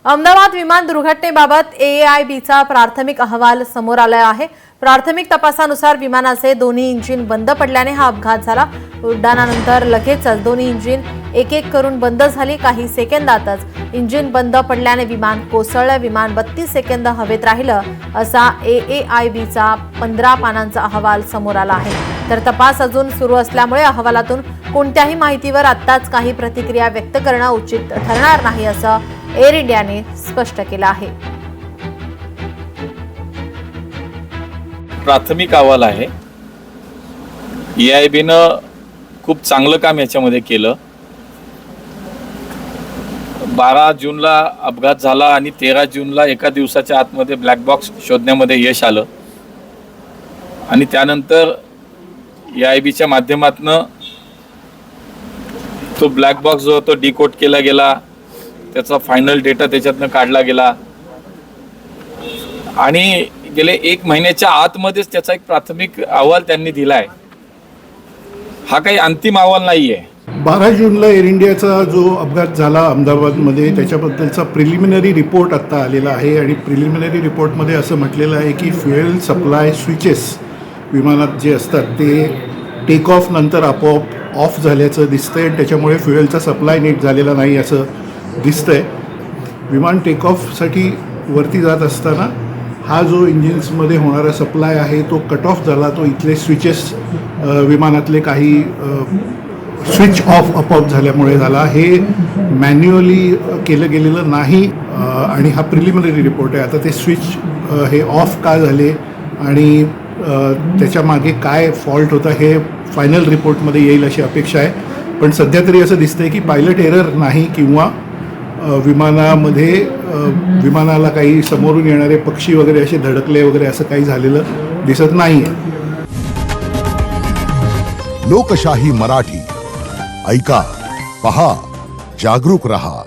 अहमदाबाद विमान दुर्घटनेबाबत AAIBचा प्राथमिक अहवाल समोर आला आहे। प्राथमिक तपासानुसार विमानाचे दोन्ही इंजिन बंद पडल्याने हा अपघात झाला। उड्डाणानंतर लगेचच दोन्ही इंजिन एक करून बंद झाली। काही सेकंदातच इंजिन बंद पडल्याने विमान कोसळलं। विमान 32 सेकंद हवेत राहिलं असा AAIBचा 15 पानांचा अहवाल समोर आला आहे। तर तपास अजून सुरू असल्यामुळे अहवालातून कोणत्याही माहितीवर आत्ताच काही प्रतिक्रिया व्यक्त करणं उचित ठरणार नाही असं एअर इंडियाने स्पष्ट केलं आहे। प्राथमिक अहवाल आहे। AIBनं खूप चांगलं काम याच्यामध्ये केलं। 12 जूनला अपघात झाला आणि 13 जूनला एका दिवसाच्या आतमध्ये ब्लॅक बॉक्स शोधण्यामध्ये यश आलं आणि त्यानंतर AIBच्या माध्यमातून तो ब्लॅक बॉक्स जो तो डिकोड केला गेला, त्याचा फायनल डेटा त्याच्यातनं काढला गेला आणि गेले 1 महिन्याच्या आतमध्येच त्याचा एक प्राथमिक अहवाल त्यांनी दिला आहे। हा काही अंतिम अहवाल नाहीये। 12 जूनला एअर इंडियाचा जो अपघात झाला अहमदाबादमध्ये त्याच्याबद्दलचा प्रिलिमिनरी रिपोर्ट आता आलेला आहे आणि प्रिलिमिनरी रिपोर्टमध्ये असं म्हटलेलं आहे की फ्युएल सप्लाय स्विचेस विमानात जे असतात ते टेक ऑफ नंतर आपोआप ऑफ झाल्याचं दिसतंय आणि त्याच्यामुळे फ्युएलचा सप्लाय नीट झालेला नाही असं दिसतंय। विमान टेक ऑफसाठी वरती जात असताना हा जो इंजिन्समध्ये होणारा सप्लाय आहे तो कट ऑफ झाला। तो इथले स्विचेस विमानातले काही स्विच ऑफ आपोआप झाल्यामुळे झाला। हे मॅन्युअली केलं गेलेलं नाही आणि हा प्रिलिमिनरी रिपोर्ट आहे। आता ते स्विच हे ऑफ का झाले आणि त्याच्या मागे काय फॉल्ट होता हे फायनल रिपोर्टमध्ये येईल अशी अपेक्षा आहे। पण सध्या तरी असं दिसतंय की पायलट एरर नाही किंवा विमानाला काही समोरून येणारे पक्षी वगैरे असे धडकले वगैरे असं काही झालेलं दिसत नाहीये। लोकशाही मराठी ऐका, पहा, जागरूक रहा।